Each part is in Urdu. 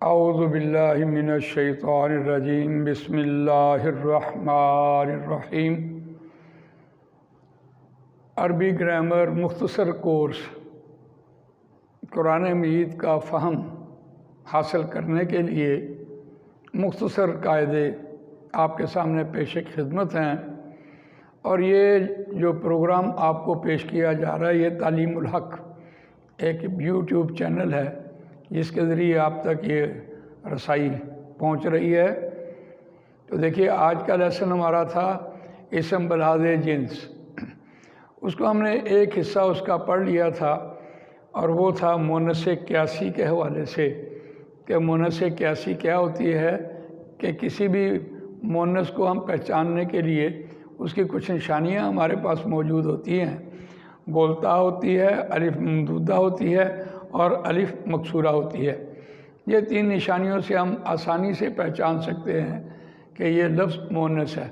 اعوذ باللہ من الشیطان الرجیم بسم اللہ الرحمن الرحیم۔ عربی گرامر مختصر کورس قرآن مجید کا فہم حاصل کرنے کے لیے مختصر قاعدے آپ کے سامنے پیش خدمت ہیں، اور یہ جو پروگرام آپ کو پیش کیا جا رہا ہے یہ تعلیم الحق ایک یوٹیوب چینل ہے جس کے ذریعے آپ تک یہ رسائی پہنچ رہی ہے۔ تو دیکھیے، آج کا لیسن ہمارا تھا اسم بلحاظ جنس۔ اس کو ہم نے ایک حصہ اس کا پڑھ لیا تھا، اور وہ تھا مونث قیاسی کے حوالے سے کہ مونث قیاسی کیا ہوتی ہے، کہ کسی بھی مونث کو ہم پہچاننے کے لیے اس کی کچھ نشانیاں ہمارے پاس موجود ہوتی ہیں۔ گولتا ہوتی ہے، الف ممدودہ ہوتی ہے، اور الف مکسورہ ہوتی ہے۔ یہ تین نشانیوں سے ہم آسانی سے پہچان سکتے ہیں کہ یہ لفظ مونث ہے،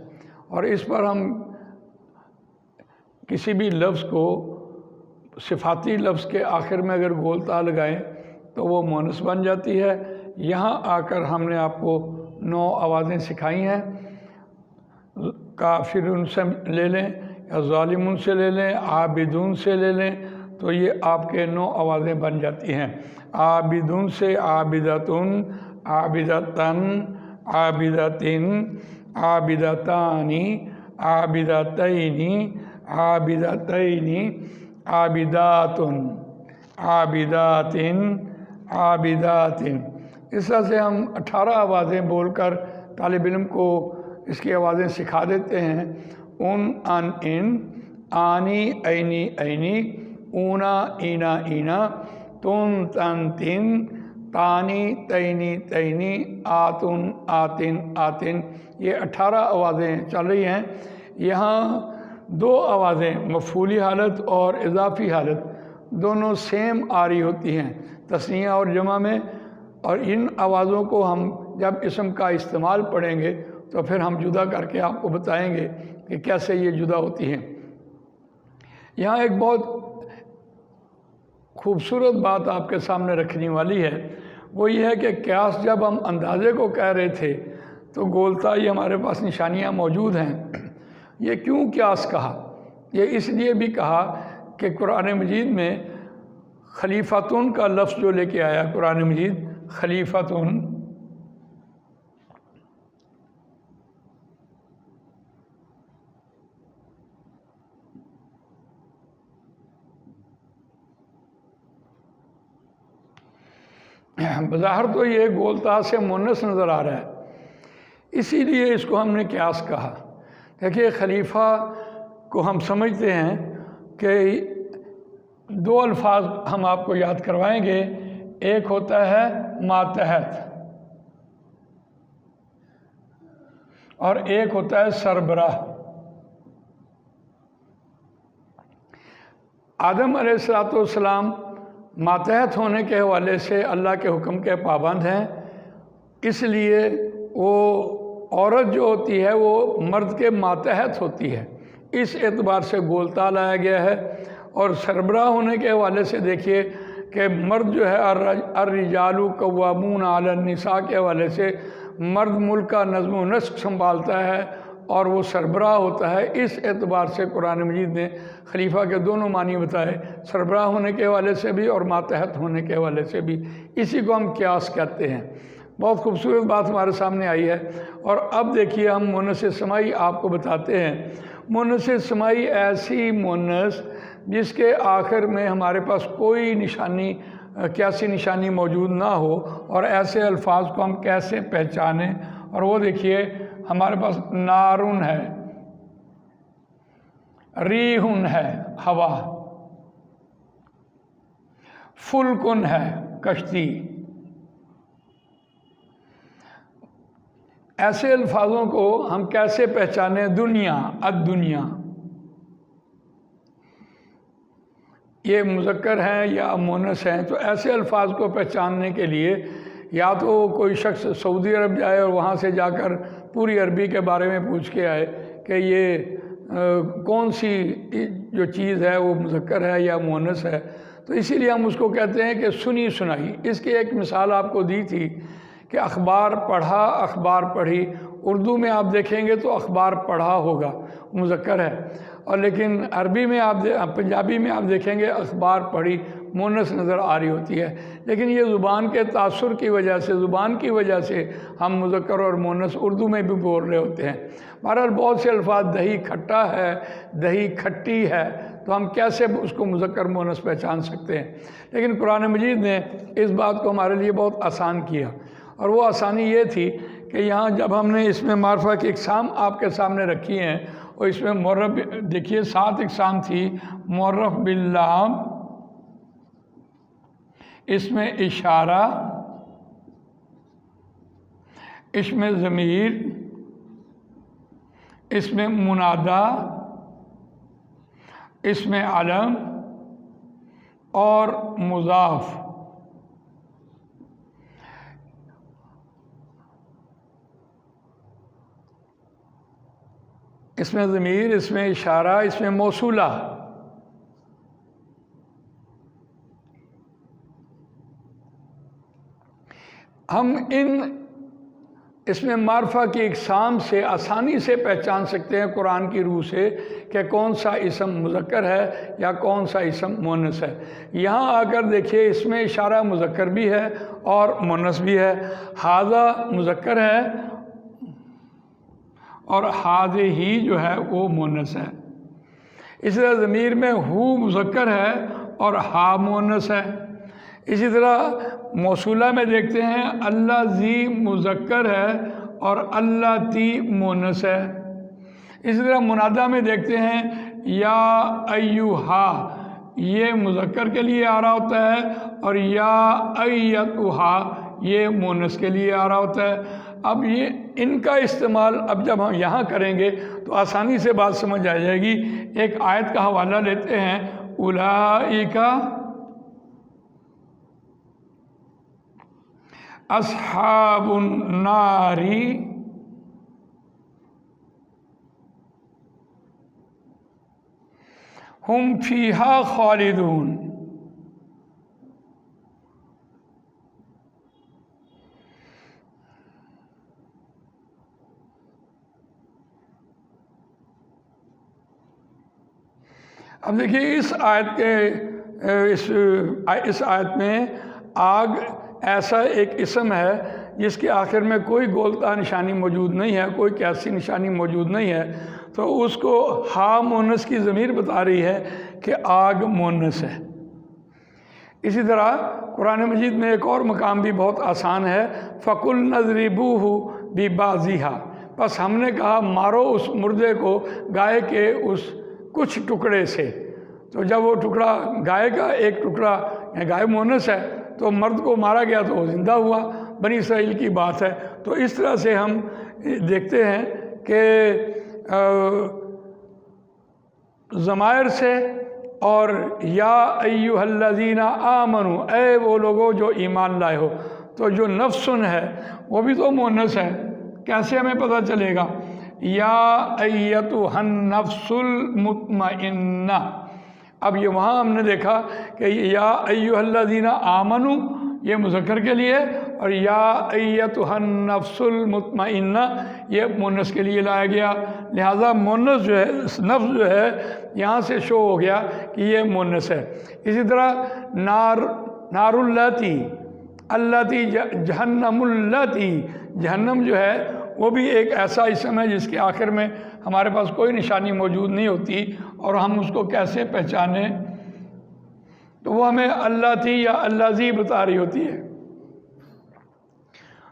اور اس پر ہم کسی بھی لفظ کو صفاتی لفظ کے آخر میں اگر گولتا لگائیں تو وہ مونث بن جاتی ہے۔ یہاں آ کر ہم نے آپ کو 9 آوازیں سکھائی ہیں۔ کافرون سے لے لیں یا ظالمون سے لے لیں، عابدون سے لے لیں، تو یہ آپ کے 9 آوازیں بن جاتی ہیں۔ عابدون سے عابدتن، عابدتن، عابدتن، عابدتانی، عابدتینی، عابدتینی، عابداتن، عابداتن، عابداتن۔ اس طرح سے ہم 18 آوازیں بول کر طالب علم کو اس کی آوازیں سکھا دیتے ہیں۔ ان، ان، آنی، اینی، اینی، اونا، اینا، اینا، تن، تن، تن، تانی، تینی، تینی، آتن، آتن، آتن۔ یہ 18 آوازیں چل رہی ہیں۔ یہاں 2 آوازیں مفعولی حالت اور اضافی حالت دونوں سیم آ رہی ہوتی ہیں تثنیہ اور جمع میں، اور ان آوازوں کو ہم جب اسم کا استعمال پڑھیں گے تو پھر ہم جدا کر کے آپ کو بتائیں گے کہ کیسے یہ جدا ہوتی ہیں۔ یہاں ایک بہت خوبصورت بات آپ کے سامنے رکھنے والی ہے، وہ یہ ہے کہ قیاس جب ہم اندازے کو کہہ رہے تھے تو گولتا یہ ہمارے پاس نشانیاں موجود ہیں۔ یہ کیوں قیاس کہا؟ یہ اس لیے بھی کہا کہ قرآن مجید میں خلیفتن کا لفظ جو لے کے آیا قرآن مجید، خلیفتن، بظاہر تو یہ گولتا سے مونث نظر آ رہا ہے، اسی لیے اس کو ہم نے قیاس کہا۔ دیکھیے، خلیفہ کو ہم سمجھتے ہیں کہ 2 الفاظ ہم آپ کو یاد کروائیں گے۔ ایک ہوتا ہے ماتحت، اور ایک ہوتا ہے سربراہ۔ آدم علیہ السلام ماتحت ہونے کے حوالے سے اللہ کے حکم کے پابند ہیں، اس لیے وہ عورت جو ہوتی ہے وہ مرد کے ماتحت ہوتی ہے، اس اعتبار سے گولتا لایا گیا ہے۔ اور سربراہ ہونے کے حوالے سے دیکھیے کہ مرد جو ہے الرجال قوامون علی النساء کے حوالے سے مرد ملک کا نظم و نسق سنبھالتا ہے اور وہ سربراہ ہوتا ہے۔ اس اعتبار سے قرآن مجید نے خلیفہ کے دونوں معنی بتائے، سربراہ ہونے کے حوالے سے بھی اور ماتحت ہونے کے حوالے سے بھی۔ اسی کو ہم قیاس کہتے ہیں۔ بہت خوبصورت بات ہمارے سامنے آئی ہے۔ اور اب دیکھیے، ہم مونث سمائی آپ کو بتاتے ہیں۔ مونث سمائی ایسی مونث جس کے آخر میں ہمارے پاس کوئی نشانی، قیاسی نشانی موجود نہ ہو، اور ایسے الفاظ کو ہم کیسے پہچانیں۔ اور وہ دیکھیے، ہمارے پاس نارن ہے، ریحن ہے ہوا، فلکن ہے کشتی۔ ایسے الفاظوں کو ہم کیسے پہچانیں؟ دنیا، الدنیا، یہ مذکر ہیں یا مونث ہیں؟ تو ایسے الفاظ کو پہچاننے کے لیے یا تو کوئی شخص سعودی عرب جائے اور وہاں سے جا کر پوری عربی کے بارے میں پوچھ کے آئے کہ یہ کون سی جو چیز ہے وہ مذکر ہے یا مونث ہے، تو اسی لیے ہم اس کو کہتے ہیں کہ سنی سنائی۔ اس کی ایک مثال آپ کو دی تھی کہ اخبار پڑھا، اخبار پڑھی۔ اردو میں آپ دیکھیں گے تو اخبار پڑھا ہوگا، مذکر ہے، اور لیکن عربی میں پنجابی میں آپ دیکھیں گے اخبار پڑھی مونس نظر آ رہی ہوتی ہے۔ لیکن یہ زبان کے تاثر کی وجہ سے، زبان کی وجہ سے ہم مذکر اور مونس اردو میں بھی بول رہے ہوتے ہیں۔ بہرحال بہت سے الفاظ، دہی کھٹا ہے، دہی کھٹی ہے، تو ہم کیسے اس کو مذکر مونس پہچان سکتے ہیں؟ لیکن قرآن مجید نے اس بات کو ہمارے لیے بہت آسان کیا، اور وہ آسانی یہ تھی کہ یہاں جب ہم نے اس میں معرفہ کی اقسام آپ کے سامنے رکھی ہیں، اور اس میں معرف دیکھیے 7 اقسام تھی۔ معرف باللام، اس میں اشارہ، اس میں ضمیر، اس میں منادا، اس میں علم اور مضاف۔ اس میں ضمیر، اس میں اشارہ، اس میں موصولہ۔ ہم اس میں معرفہ کی اقسام سے آسانی سے پہچان سکتے ہیں قرآن کی روح سے کہ کون سا اسم مذکر ہے یا کون سا اسم مؤنث ہے۔ یہاں آ کر دیکھیے اس میں اشارہ مذکر بھی ہے اور مؤنث بھی ہے۔ ھذا مذکر ہے اور ھذہ جو ہے وہ مؤنث ہے۔ اسی طرح ضمیر میں ہو مذکر ہے اور ہا مؤنث ہے۔ اسی طرح موصولہ میں دیکھتے ہیں الذی مذکر ہے اور اللتی مؤنث ہے۔ اسی طرح منادا میں دیکھتے ہیں یا ایھا، یہ مذکر کے لیے آ رہا ہوتا ہے، اور یا ایتھا یہ مؤنث کے لیے آ رہا ہوتا ہے۔ اب یہ ان کا استعمال اب جب ہم یہاں کریں گے تو آسانی سے بات سمجھ آ جائے گی۔ ایک آیت کا حوالہ لیتے ہیں، اولئک اصحاب النار ہم فیہا خالدون۔ اب دیکھیے اس آیت میں آگ ایسا ایک اسم ہے جس کے آخر میں کوئی گولتا نشانی موجود نہیں ہے، کوئی کیسی نشانی موجود نہیں ہے، تو اس کو ہا مؤنث کی ضمیر بتا رہی ہے کہ آگ مؤنث ہے۔ اسی طرح قرآن مجید میں ایک اور مقام بھی بہت آسان ہے، فَقُلْ نَضْرِبُوهُ بِبَعْضِهَا، بس ہم نے کہا مارو اس مردے کو گائے کے اس کچھ ٹکڑے سے۔ تو جب وہ ٹکڑا گائے کا ایک ٹکڑا، گائے مؤنث ہے، تو مرد کو مارا گیا تو وہ زندہ ہوا، بنی اسرائیل کی بات ہے۔ تو اس طرح سے ہم دیکھتے ہیں کہ ضمائر سے اور یا ایھا الذین آمنوا، اے وہ لوگوں جو ایمان لائے ہو، تو جو نفسن ہے وہ بھی تو مؤنث ہے، کیسے ہمیں پتہ چلے گا؟ یا ایتھا النفس المطمئنہ۔ اب یہ وہاں ہم نے دیکھا کہ یا ایھا الذین آمنوا یہ مذکر کے لیے، اور یا ایتھا النفس المطمئنہ یہ مؤنث کے لیے لایا گیا، لہذا مؤنث جو ہے، نفس جو ہے یہاں سے شو ہو گیا کہ یہ مؤنث ہے۔ اسی طرح نار اللتی جہنم اللتی، جہنم جو ہے وہ بھی ایک ایسا اسم ہے جس کے آخر میں ہمارے پاس کوئی نشانی موجود نہیں ہوتی، اور ہم اس کو کیسے پہچانیں؟ تو وہ ہمیں اللتی یا الذی بتا رہی ہوتی ہے۔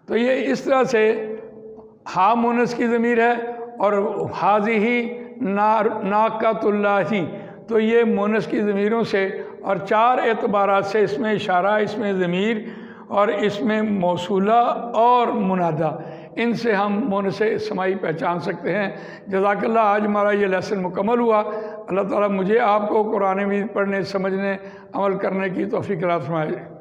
تو یہ اس طرح سے ہا مؤنث کی ضمیر ہے، اور ھذہ ناقۃ اللہ، تو یہ مؤنث کی ضمیروں سے اور 4 اعتبارات سے، اس میں اشارہ، اس میں ضمیر اور اس میں موصولہ اور منادا، ان سے ہم مؤنث سمائی پہچان سکتے ہیں۔ جزاک اللہ، آج ہمارا یہ لیسن مکمل ہوا۔ اللہ تعالیٰ مجھے آپ کو قرآن مجید پڑھنے، سمجھنے، عمل کرنے کی توفیق عطا فرمائے۔